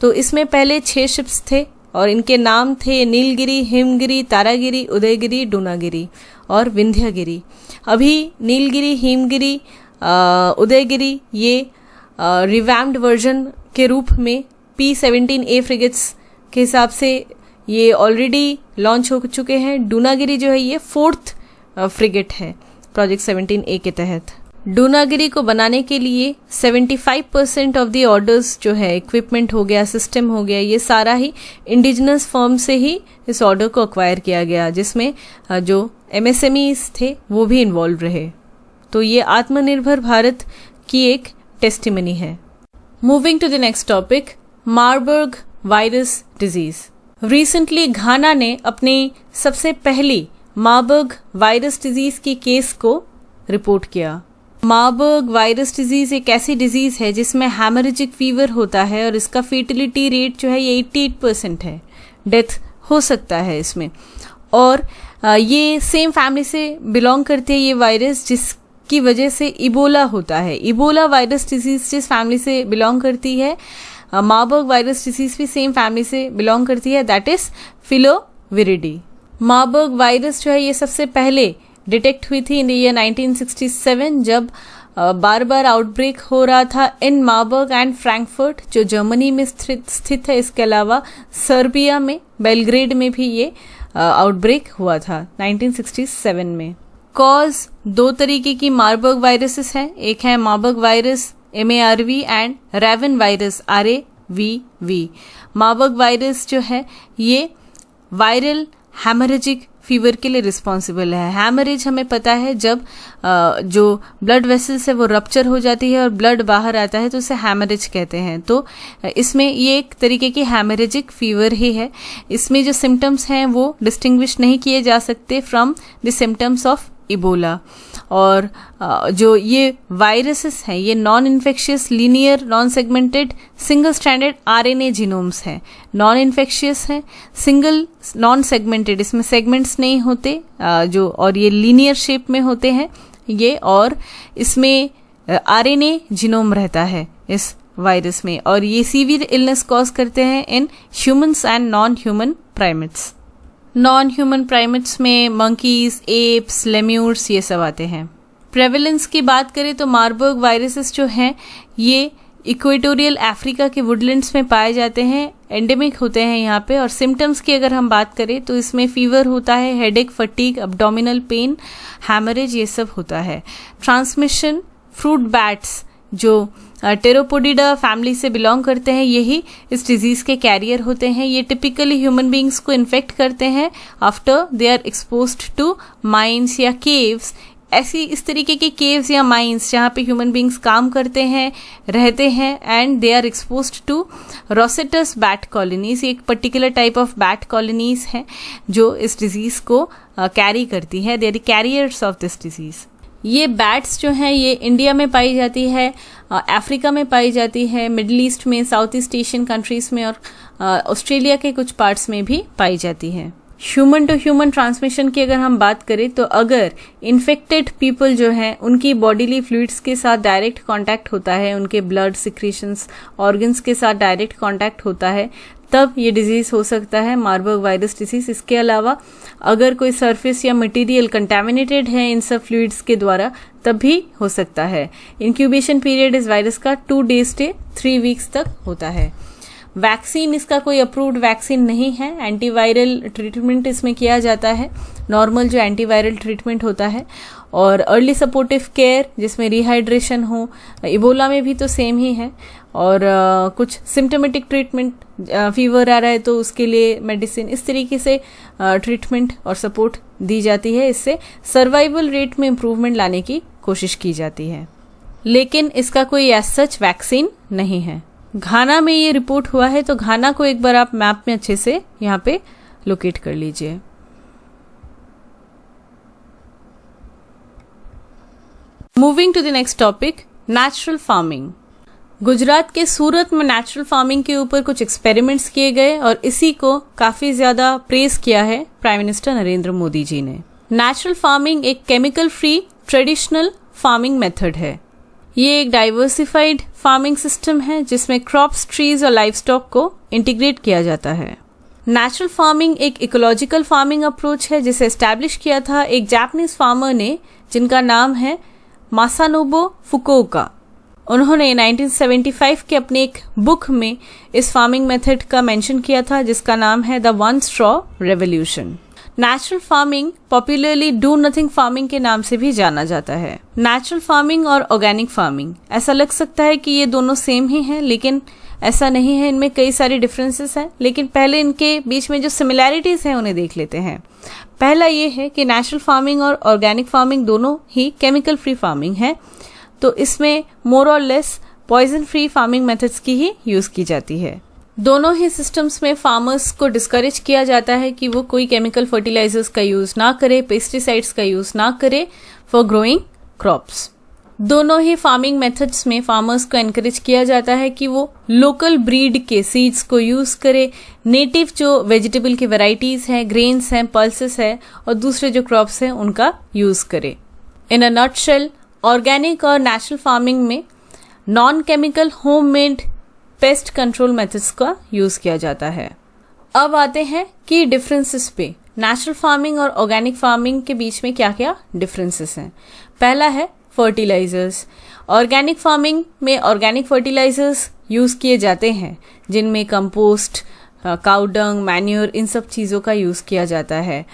तो इसमें पहले 6 शिप्स थे और इनके नाम थे नीलगिरी, हिमगिरी, तारागिरी, उदयगिरी, डूनागिरी और विंध्यगिरी। अभी नीलगिरी, हिमगिरी, उदयगिरी ये रिवैम्ड वर्जन के रूप में P-17A फ्रिगेट्स के हिसाब से ये ऑलरेडी लॉन्च हो चुके हैं। डूनागिरी जो है ये 4th फ्रिगेट है प्रोजेक्ट 17A के तहत। डूनागिरी को बनाने के लिए 75% ऑफ द ऑर्डर्स जो है, इक्विपमेंट हो गया, सिस्टम हो गया, ये सारा ही इंडिजिनस फर्म से ही इस ऑर्डर को अक्वायर किया गया, जिसमें जो MSMEs थे वो भी इन्वॉल्व रहे। तो ये आत्मनिर्भर भारत की एक टेस्टिमनी है। Moving to the next topic, Marburg virus disease. Recently Ghana ने अपनी सबसे पहली मार्बर्ग वायरस डिजीज की केस को रिपोर्ट किया। मार्बर्ग वायरस डिजीज एक ऐसी डिजीज है जिसमें हैमरेजिक फीवर होता है और इसका फेटिलिटी रेट जो है ये 88% है, डेथ हो सकता है इसमें। और ये सेम फैमिली से बिलोंग करते हैं ये वायरस जिसकी वजह से इबोला होता है। इबोला वायरस डिजीज जिस फैमिली से बिलोंग करती है, मार्बर्ग वायरस डिजीज भी सेम फैमिली से बिलोंग करती है, दैट इज फिलोविरिडी। मार्बर्ग वायरस जो है ये सबसे पहले डिटेक्ट हुई थी इन द ईयर 1967 जब बार बार आउटब्रेक हो रहा था इन मार्बर्ग एंड फ्रैंकफर्ट जो जर्मनी में स्थित है। इसके अलावा सर्बिया में बेलग्रेड में भी ये आउटब्रेक हुआ था 1967 में। कॉज 2 तरीके की मार्बर्ग वायरसेस हैं, एक है Marburg virus MARV and Ravn virus RAVV। Marburg virus जो है ये वायरल हैमरेजिक फीवर के लिए रिस्पॉन्सिबल है। हैमरेज हमें पता है जब जो ब्लड वेसल्स है वो रप्चर हो जाती है और ब्लड बाहर आता है तो उसे हैमरेज कहते हैं। तो इसमें ये एक तरीके की हैमरेजिक फीवर ही है। इसमें जो सिम्टम्स हैं वो डिस्टिंग्विश नहीं किए जा सकते from the symptoms of Ebola. और जो ये वायरसेस हैं ये non infectious linear non segmented single stranded RNA genomes हैं। नॉन इन्फेक्शियस हैं, सिंगल नॉन सेगमेंटेड, इसमें सेगमेंट्स नहीं होते जो, और ये लीनियर शेप में होते हैं ये, और इसमें RNA जीनोम रहता है इस वायरस में, और ये सीवियर इलनेस कॉज करते हैं in humans and non human primates. Non human primates में मंकीज, एप्स, लेम्यूर्स ये सब आते हैं। प्रेवलेंस की बात करें तो मार्बर्ग वायरसेस जो हैं ये इक्वेटोरियल अफ्रीका के वुडलैंड्स में पाए जाते हैं, एंडेमिक होते हैं यहाँ पे। और सिम्टम्स की अगर हम बात करें तो इसमें फीवर होता है, headache, fatigue, abdominal pain, haemorrhage ये सब होता है। ट्रांसमिशन फ्रूट बैट्स जो टेरोपोडिडा फैमिली से बिलोंग करते हैं यही इस डिजीज के कैरियर होते हैं। ये टिपिकली ह्यूमन बींग्स को इन्फेक्ट करते हैं after they are exposed to mines या केव्स। ऐसी इस तरीके के केव्स या माइंस जहाँ पे ह्यूमन बींग्स काम करते हैं, रहते हैं, and they are exposed to Rousettus bat colonies. एक particular type of bat colonies हैं जो इस डिजीज को कैरी करती है, they are the carriers of this disease. ये बैट्स जो हैं ये इंडिया में पाई जाती है, अफ्रीका में पाई जाती है, मिडिल ईस्ट में, साउथ ईस्ट एशियन कंट्रीज में और ऑस्ट्रेलिया के कुछ पार्ट्स में भी पाई जाती है। ह्यूमन टू ह्यूमन ट्रांसमिशन की अगर हम बात करें तो अगर इन्फेक्टेड पीपल जो हैं उनकी बॉडीली फ्लूइड्स के साथ डायरेक्ट कांटेक्ट होता है, उनके ब्लड सिक्रीशंस ऑर्गन्स के साथ डायरेक्ट कांटेक्ट होता है, तब ये डिजीज हो सकता है मार्बर्ग वायरस डिजीज। इसके अलावा अगर कोई सरफेस या मटेरियल कंटेमिनेटेड है इन सब फ्लूइड्स के द्वारा तब भी हो सकता है। इंक्यूबेशन पीरियड इस वायरस का 2 days से 3 weeks तक होता है। वैक्सीन, इसका कोई अप्रूव्ड वैक्सीन नहीं है। एंटीवायरल ट्रीटमेंट इसमें किया जाता है, नॉर्मल जो एंटीवायरल ट्रीटमेंट होता है, और अर्ली सपोर्टिव केयर जिसमें रिहाइड्रेशन हो। इबोला में भी तो सेम ही है। और कुछ सिम्टोमेटिक ट्रीटमेंट, फीवर आ रहा है तो उसके लिए मेडिसिन, इस तरीके से ट्रीटमेंट और सपोर्ट दी जाती है। इससे सर्वाइवल रेट में इम्प्रूवमेंट लाने की कोशिश की जाती है, लेकिन इसका कोई एज सच वैक्सीन नहीं है। घाना में ये रिपोर्ट हुआ है, तो घाना को एक बार आप मैप में अच्छे से यहाँ पे लोकेट कर लीजिए। Moving to the next topic, natural farming. Gujarat के सूरत में नेचुरल फार्मिंग के ऊपर कुछ एक्सपेरिमेंट्स किए गए और इसी को काफी ज्यादा प्रेज किया है प्राइम मिनिस्टर नरेंद्र मोदी जी ने। नेचुरल फार्मिंग एक chemical free traditional farming method है। ये एक डाइवर्सिफाइड फार्मिंग सिस्टम है जिसमें क्रॉप्स, ट्रीज और लाइवस्टॉक को इंटीग्रेट किया जाता है। नेचुरल फार्मिंग एक इकोलॉजिकल फार्मिंग अप्रोच है जिसे एस्टैब्लिश किया था एक जापानीज फार्मर ने जिनका नाम है मासानोबु फुकुओका। उन्होंने 1975 के अपने एक बुक में इस फार्मिंग मेथड का मेंशन किया था जिसका नाम है the one straw revolution. Natural farming popularly do nothing farming के नाम से भी जाना जाता है। नेचुरल फार्मिंग और ऑर्गेनिक फार्मिंग, ऐसा लग सकता है कि ये दोनों सेम ही हैं, लेकिन ऐसा नहीं है। इनमें कई सारे डिफरेंसेस हैं, लेकिन पहले इनके बीच में जो सिमिलैरिटीज हैं उन्हें देख लेते हैं। पहला ये है कि नेचुरल फार्मिंग और ऑर्गेनिक फार्मिंग दोनों ही केमिकल फ्री फार्मिंग है, तो इसमें मोर और less poison free farming methods की ही यूज की जाती है। दोनों ही सिस्टम्स में फार्मर्स को डिस्करेज किया जाता है कि वो कोई केमिकल फर्टिलाइजर्स का यूज ना करे, पेस्टिसाइड्स का यूज ना करे फॉर ग्रोइंग क्रॉप्स। दोनों ही फार्मिंग मेथड्स में फार्मर्स को एनकरेज किया जाता है कि वो लोकल ब्रीड के सीड्स को यूज करे, नेटिव जो वेजिटेबल की वैरायटीज हैं, ग्रेन्स हैं, पल्सेस है और दूसरे जो क्रॉप्स हैं उनका यूज करे। इन अ नटशेल, ऑर्गेनिक और नेचुरल फार्मिंग में non chemical homemade pest control methods का यूज किया जाता है। अब आते हैं की डिफरेंसेस पे। नेचुरल फार्मिंग और ऑर्गेनिक फार्मिंग के बीच में क्या क्या डिफरेंसेस हैं। पहला है फर्टिलाइजर्स। ऑर्गेनिक फार्मिंग में ऑर्गेनिक फर्टिलाइजर्स यूज किए जाते हैं जिनमें कंपोस्ट, काउ डंग, मैन्योर, इन सब चीजों का यूज किया जाता है।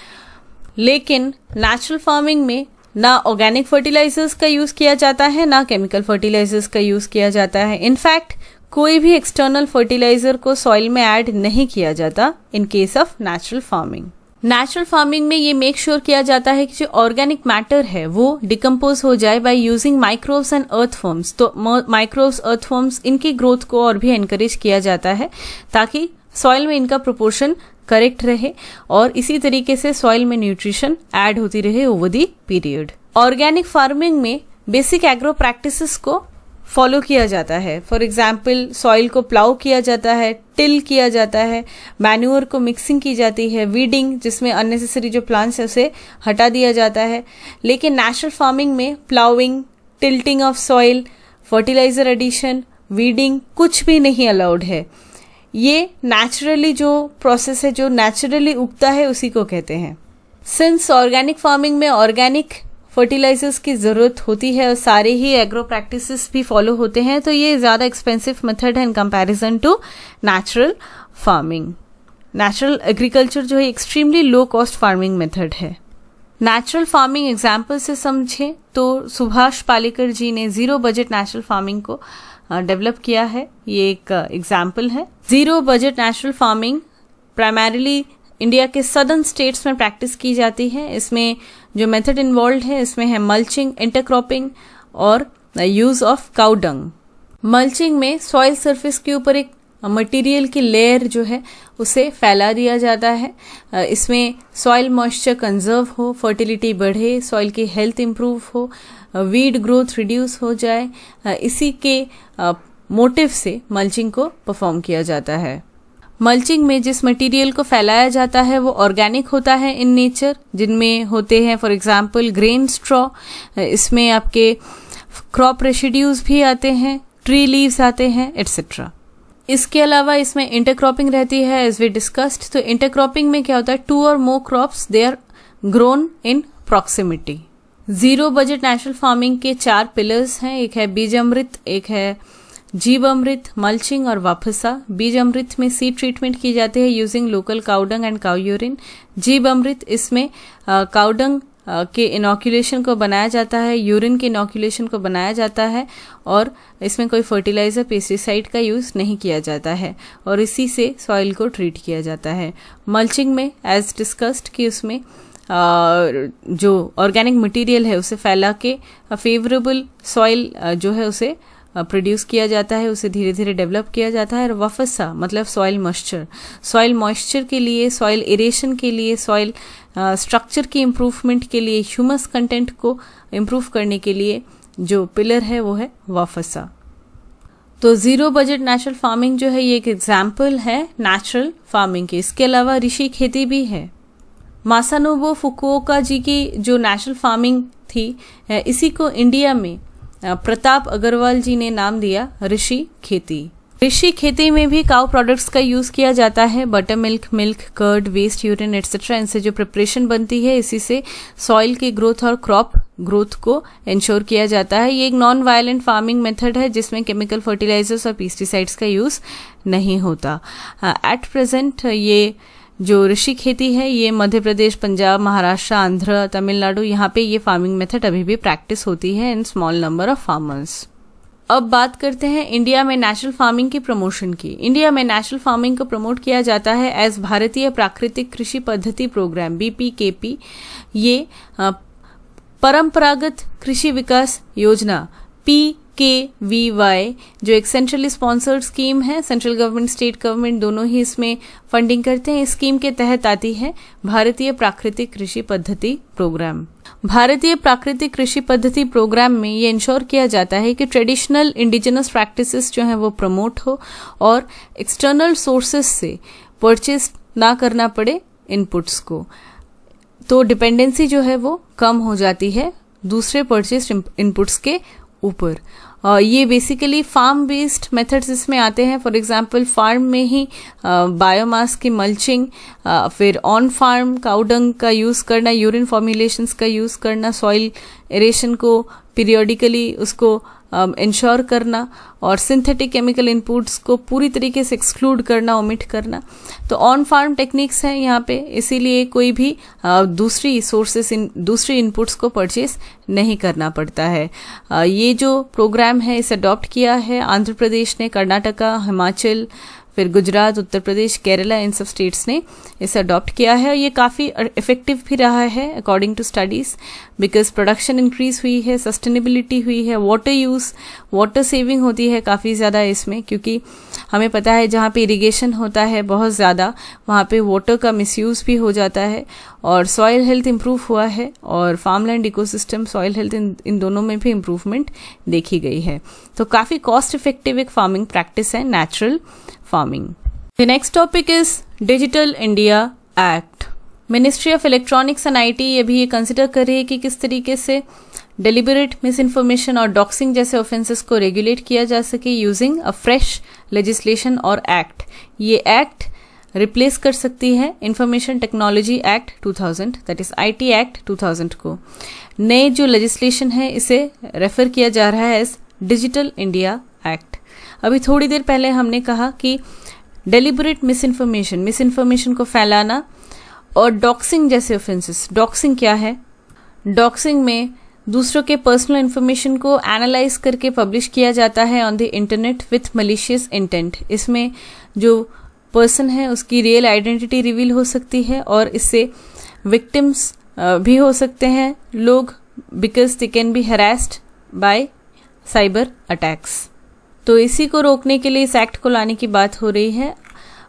लेकिन नेचुरल फार्मिंग में ना ऑर्गेनिक फर्टिलाइजर्स का यूज किया जाता है ना केमिकल फर्टिलाइजर्स का यूज किया जाता है। इनफैक्ट कोई भी एक्सटर्नल फर्टिलाइजर को सॉइल में ऐड नहीं किया जाता in case of natural farming. Natural farming में ये मेक श्योर किया जाता है कि जो ऑर्गेनिक मैटर है वो डिकम्पोज हो जाए by using microbes and earthworms. तो माइक्रोब्स, अर्थवर्म्स, इनकी ग्रोथ को और भी एनकरेज किया जाता है ताकि सॉइल में इनका प्रोपोर्शन करेक्ट रहे और इसी तरीके से सॉइल में न्यूट्रिशन ऐड होती रहे over the period. Organic farming में बेसिक एग्रो प्रैक्टिसेस को फॉलो किया जाता है। फॉर एग्जाम्पल, सॉइल को प्लाउ किया जाता है, टिल किया जाता है, मैन्योर को मिक्सिंग की जाती है, वीडिंग जिसमें अननेसेसरी जो प्लांट्स है उसे हटा दिया जाता है। लेकिन नेचुरल फार्मिंग में ploughing, tilting of soil, fertiliser addition, weeding कुछ भी नहीं अलाउड है। ये नेचुरली जो प्रोसेस है, जो नेचुरली उगता है, उसी को कहते हैं। सिंस ऑर्गेनिक फार्मिंग में ऑर्गेनिक फर्टिलाइजर्स की जरूरत होती है और सारे ही एग्रो प्रैक्टिसेस भी फॉलो होते हैं, तो ये ज्यादा एक्सपेंसिव मेथड है in comparison to natural farming. Natural agriculture जो है extremely low cost farming method है। नेचुरल फार्मिंग एग्जाम्पल से समझें तो सुभाष पालेकर जी ने जीरो बजट नेचुरल फार्मिंग को डेवलप किया है। ये एक एग्जाम्पल है। Zero budget natural farming primarily India के सदर्न स्टेट्स में प्रैक्टिस की जाती है। इसमें जो मेथड इन्वॉल्व है इसमें है मल्चिंग, इंटरक्रॉपिंग और use of cow dung. Mulching में सॉइल सरफेस के ऊपर एक मटेरियल की लेयर जो है उसे फैला दिया जाता है। इसमें सॉइल मॉइस्चर कंजर्व हो, फर्टिलिटी बढ़े, सॉइल की हेल्थ इंप्रूव हो, वीड ग्रोथ रिड्यूस हो जाए, इसी के मोटिव से मल्चिंग को परफॉर्म किया जाता है। मल्चिंग में जिस मटेरियल को फैलाया जाता है वो ऑर्गेनिक होता है इन नेचर, जिनमें होते हैं फॉर एग्जांपल ग्रेन स्ट्रॉ, इसमें आपके क्रॉप रेसिड्यूज भी आते हैं, ट्री लीव्स आते हैं एटसेट्रा। इसके अलावा इसमें इंटरक्रॉपिंग रहती है एज वी डिस्कस्ड। तो इंटरक्रॉपिंग में क्या होता है, 2 और more crops they are grown in proximity. Zero budget natural farming के 4 पिलर्स हैं, एक है बीज अमृत, एक है जीव अमृत, मल्चिंग और वापसा। बीज अमृत में सीड ट्रीटमेंट की जाती है using local cow dung and cow urine. जीव अमृत इसमें काउडंग के इनॉक्यूलेशन को बनाया जाता है, यूरिन के इनॉक्यूलेशन को बनाया जाता है और इसमें कोई फर्टिलाइजर पेस्टिसाइड का यूज़ नहीं किया जाता है और इसी से सॉइल को ट्रीट किया जाता है। मल्चिंग में एज डिस्कस्ड कि उसमें जो ऑर्गेनिक मटेरियल है उसे फैला के फेवरेबल सॉइल जो है उसे प्रोड्यूस किया जाता है, उसे धीरे धीरे डेवलप किया जाता है। और वफसा मतलब सॉइल मॉइस्चर के लिए, सॉइल एरेशन के लिए, सॉइल स्ट्रक्चर की इम्प्रूवमेंट के लिए, ह्यूमस कंटेंट को इम्प्रूव करने के लिए जो पिलर है वो है वफसा। तो जीरो बजट नेचुरल फार्मिंग जो है ये एक एग्जाम्पल है नेचुरल फार्मिंग की। इसके अलावा ऋषि खेती भी है। मासानोबु फुकुओका जी की जो नेचुरल फार्मिंग थी, इसी को इंडिया में प्रताप अग्रवाल जी ने नाम दिया ऋषि खेती। ऋषि खेती में भी काउ प्रोडक्ट्स का यूज किया जाता है, butter milk, curd, waste urine etcetera. इनसे जो प्रिपरेशन बनती है इसी से सॉइल की ग्रोथ और क्रॉप ग्रोथ को इंश्योर किया जाता है। ये एक नॉन वायलेंट फार्मिंग मेथड है जिसमें केमिकल फर्टिलाइजर्स और पेस्टिसाइड्स का यूज नहीं होता। एट प्रेजेंट ये जो ऋषि खेती है ये मध्य प्रदेश, पंजाब, महाराष्ट्र, आंध्र, तमिलनाडु, यहाँ पे ये फार्मिंग मेथड अभी भी प्रैक्टिस होती है in small number of farmers. अब बात करते हैं इंडिया में नेचुरल फार्मिंग की प्रमोशन की। इंडिया में नेचुरल फार्मिंग को प्रमोट किया जाता है एज भारतीय प्राकृतिक कृषि पद्धति प्रोग्राम BPKP। ये परंपरागत कृषि विकास योजना PKVY जो एक सेंट्रली स्पॉन्सर्ड स्कीम है, सेंट्रल गवर्नमेंट स्टेट गवर्नमेंट दोनों ही इसमें फंडिंग करते हैं। इस स्कीम के तहत आती है भारतीय प्राकृतिक कृषि पद्धति प्रोग्राम। भारतीय प्राकृतिक कृषि पद्धति प्रोग्राम में ये इंश्योर किया जाता है कि ट्रेडिशनल इंडिजिनस प्रैक्टिसेस जो हैं वो प्रमोट हो और एक्सटर्नल सोर्सेस से परचेज ना करना पड़े इनपुट्स को, तो डिपेंडेंसी जो है वो कम हो जाती है दूसरे परचेज इनपुट्स के ऊपर। ये बेसिकली फार्म बेस्ड मेथड्स इसमें आते हैं। फॉर एग्जांपल फार्म में ही बायोमास की मल्चिंग, फिर ऑन फार्म काउडंग का यूज़ करना, यूरिन फॉर्मुलेशंस का यूज़ करना, सॉइल एरेशन को पीरियोडिकली उसको इंश्योर करना और सिंथेटिक केमिकल इनपुट्स को पूरी तरीके से एक्सक्लूड करना, ओमिट करना। तो ऑन फार्म टेक्निक्स हैं यहाँ पे, इसीलिए कोई भी दूसरी सोर्सेस दूसरी इनपुट्स को परचेस नहीं करना पड़ता है। ये जो प्रोग्राम है इसे अडॉप्ट किया है आंध्र प्रदेश ने, कर्नाटका, हिमाचल, फिर गुजरात, उत्तर प्रदेश, केरला, इन सब स्टेट्स ने इसे अडॉप्ट किया है। ये काफ़ी इफेक्टिव भी रहा है according to studies, because production increase हुई है, सस्टेनेबिलिटी हुई है, वाटर यूज़, वाटर सेविंग होती है काफ़ी ज़्यादा इसमें, क्योंकि हमें पता है जहाँ पे इरिगेशन होता है बहुत ज़्यादा वहाँ पे वाटर का मिसयूज़ भी हो जाता है। और सॉइल हेल्थ इम्प्रूव हुआ है और फार्मलैंड इकोसिस्टम, सॉइल हेल्थ इन दोनों में भी इम्प्रूवमेंट देखी गई है। तो काफ़ी कॉस्ट इफेक्टिव एक फार्मिंग प्रैक्टिस है natural farming. The next topic is Digital India Act. Ministry of electronics and IT ये भी ये कंसिडर कर रही है कि किस तरीके से डेलिबरेट मिस इन्फॉर्मेशन और डॉक्सिंग जैसे ऑफेंसेस को रेगुलेट किया जा सके यूजिंग अ फ्रेश लेजिस्लेशन और एक्ट। ये एक्ट रिप्लेस कर सकती है information technology act 2000, that is IT act 2000 को। नए जो लेजिस्लेशन है इसे रेफर किया जा रहा है एज डिजिटल इंडिया एक्ट। अभी थोड़ी देर पहले हमने कहा कि डेलिबरेट मिस इन्फॉर्मेशन को फैलाना और डॉक्सिंग जैसे ऑफेंसेस। डॉक्सिंग क्या है? डॉक्सिंग में दूसरों के पर्सनल इन्फॉर्मेशन को एनालाइज करके पब्लिश किया जाता है on the internet with malicious intent. इसमें जो पर्सन है उसकी रियल आइडेंटिटी रिवील हो सकती है और इससे विक्टिम्स भी हो सकते हैं लोग, because they can be harassed bye cyber attacks. तो इसी को रोकने के लिए इस एक्ट को लाने की बात हो रही है।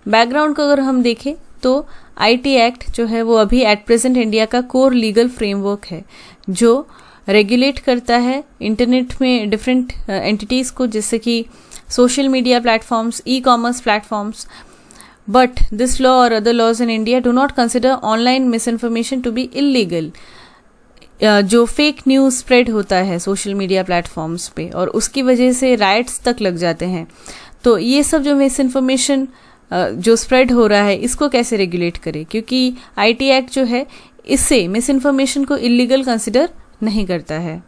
बैकग्राउंड को अगर हम देखें तो IT एक्ट जो है वो अभी एट प्रेजेंट इंडिया का कोर लीगल फ्रेमवर्क है जो रेगुलेट करता है इंटरनेट में डिफरेंट एंटिटीज़ को, जैसे कि social media platforms, e commerce platforms, But this law or other laws in India do not consider online misinformation to be illegal. जो फेक न्यूज़ स्प्रेड होता है सोशल मीडिया प्लेटफॉर्म्स पे और उसकी वजह से राइट्स तक लग जाते हैं, तो ये सब जो मिस इन्फॉर्मेशन जो स्प्रेड हो रहा है इसको कैसे रेगुलेट करें, क्योंकि आईटी एक्ट जो है इससे मिस इन्फॉर्मेशन को इलीगल कंसिडर नहीं करता है.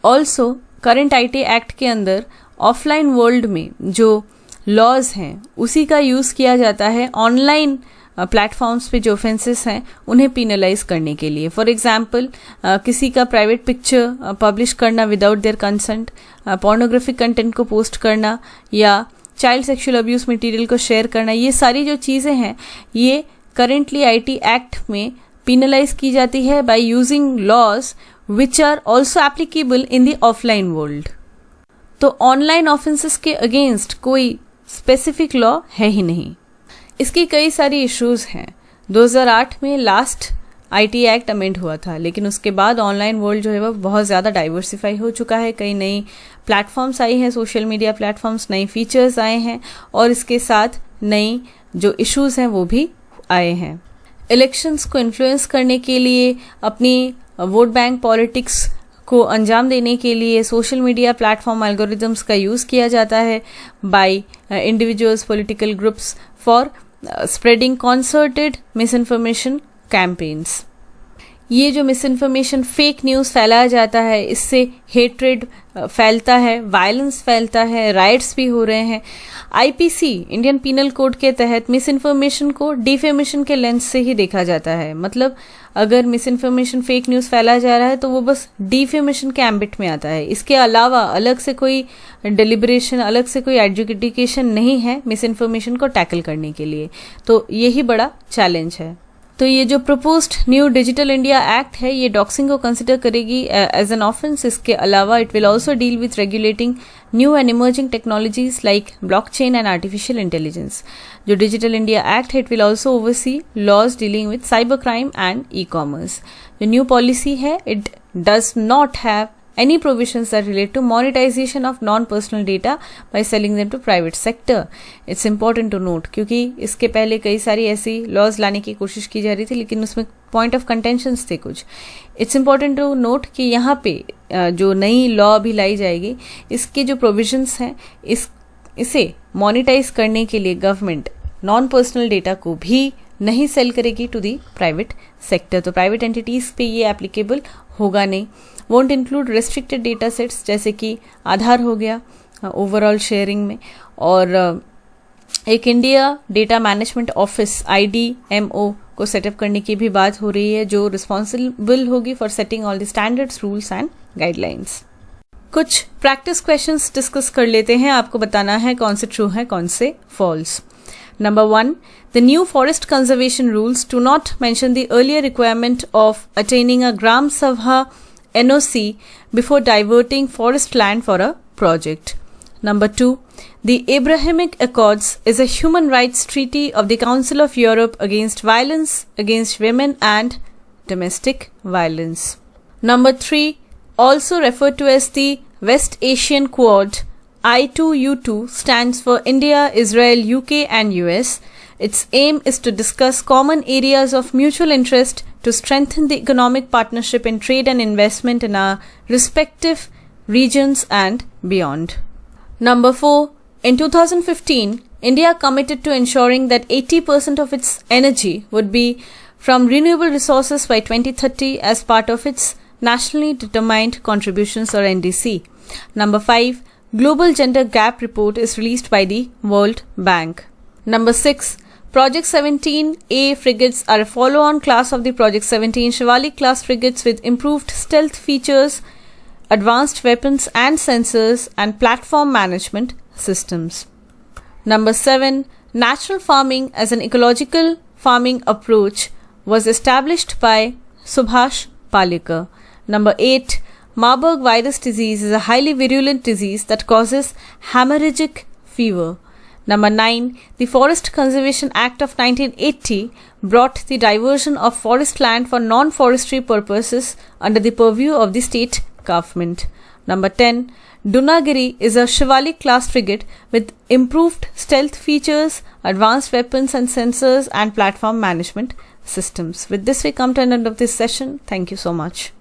ऑल्सो करंट आईटी एक्ट के अंदर ऑफलाइन वर्ल्ड में जो लॉज हैं उसी का यूज़ किया जाता है ऑनलाइन प्लेटफॉर्म्स पे जो ऑफेंसेस हैं उन्हें पिनलाइज करने के लिए. फॉर एग्जांपल किसी का प्राइवेट पिक्चर पब्लिश करना without their consent, pornographic content को पोस्ट करना या चाइल्ड सेक्सुअल अब्यूज मटेरियल को शेयर करना, ये सारी जो चीज़ें हैं ये करेंटली आईटी एक्ट में पिनलाइज की जाती है by using laws which are also applicable in the offline world. तो ऑनलाइन ऑफेंसेस के अगेंस्ट कोई स्पेसिफिक लॉ है ही नहीं. इसकी कई सारी इश्यूज हैं. 2008 में लास्ट आईटी एक्ट अमेंड हुआ था, लेकिन उसके बाद ऑनलाइन वर्ल्ड जो है वो बहुत ज़्यादा डाइवर्सिफाई हो चुका है. कई नई प्लेटफॉर्म्स आई हैं, सोशल मीडिया प्लेटफॉर्म्स, नई फीचर्स आए हैं और इसके साथ नई जो इश्यूज हैं वो भी आए हैं. इलेक्शंस को इन्फ्लुएंस करने के लिए, अपनी वोट बैंक पॉलिटिक्स को अंजाम देने के लिए सोशल मीडिया प्लेटफॉर्म एल्गोरिदम्स का यूज़ किया जाता है bye individuals, political groups for spreading concerted miss information campaigns. ये जो मिस इन्फॉर्मेशन फेक न्यूज़ फैलाया जाता है इससे हेट्रेड फैलता है, वायलेंस फैलता है, राइट्स भी हो रहे हैं. आईपीसी इंडियन पीनल कोड के तहत मिस इन्फॉर्मेशन को डिफेमेशन के लेंस से ही देखा जाता है. मतलब अगर मिस इन्फॉर्मेशन फेक न्यूज़ फैलाया जा रहा है तो वो बस डिफेमेशन के एम्बिट में आता है. इसके अलावा अलग से कोई डिलिब्रेशन, अलग से कोई एजुकेशन नहीं है मिस इन्फॉर्मेशन को टैकल करने के लिए. तो यही बड़ा चैलेंज है. तो ये जो proposed new digital India act है ये डॉक्सिंग को कंसिडर करेगी एज एन ऑफेंस. इसके अलावा it will also deal with regulating new and emerging technologies like blockchain and artificial intelligence. जो डिजिटल इंडिया एक्ट है it will also oversee laws dealing with cyber crime and e commerce. जो new policy है it does not have any provisions that relate to monetization of non-personal data by selling them to private sector. It's important to note क्योंकि इसके पहले कई सारी ऐसी laws लाने की कोशिश की जा रही थी लेकिन उसमें पॉइंट ऑफ कंटेंशंस थे कुछ. इट्स इम्पॉर्टेंट टू नोट कि यहाँ पे जो नई लॉ अभी लाई जाएगी इसके जो प्रोविजंस हैं इसे मोनिटाइज करने के लिए गवर्नमेंट नॉन पर्सनल डेटा को भी नहीं सेल करेगी टू दी प्राइवेट सेक्टर. तो प्राइवेट एंटिटीज़ पे ये एप्लीकेबल होगा नहीं. Won't include restricted data sets जैसे कि आधार हो गया ओवरऑल शेयरिंग में. और एक India data management office IDMO को सेटअप करने की भी बात हो रही है जो रिस्पॉन्सिबल होगी for setting all the standards, rules and guidelines. कुछ प्रैक्टिस क्वेश्चंस डिस्कस कर लेते हैं. आपको बताना है कौन से ट्रू हैं कौन से false. Number 1, the new forest conservation rules do not mention the earlier requirement of attaining a Gram Sabha NOC before diverting forest land for a project. Number 2, the Abrahamic Accords is a human rights treaty of the Council of Europe against violence against women and domestic violence. Number 3, also referred to as the West Asian Quad, I2U2 stands for India, Israel, UK and US. Its aim is to discuss common areas of mutual interest to strengthen the economic partnership in trade and investment in our respective regions and beyond. Number 4, in 2015, India committed to ensuring that 80% of its energy would be from renewable resources by 2030 as part of its nationally determined contributions or NDC. Number 5, Global Gender Gap Report is released by the World Bank. Number 6, Project 17A frigates are a follow-on class of the Project 17 Shivalik class frigates with improved stealth features, advanced weapons and sensors, and platform management systems. Number 7, natural farming as an ecological farming approach was established by Subhash Palekar. Number 8, Marburg virus disease is a highly virulent disease that causes hemorrhagic fever. Number 9, the Forest Conservation Act of 1980 brought the diversion of forest land for non-forestry purposes under the purview of the state escarpment. Number 10. Dunagiri is a Shivalik class frigate with improved stealth features, advanced weapons and sensors, and platform management systems. With this, we come to an end of this session. Thank you so much.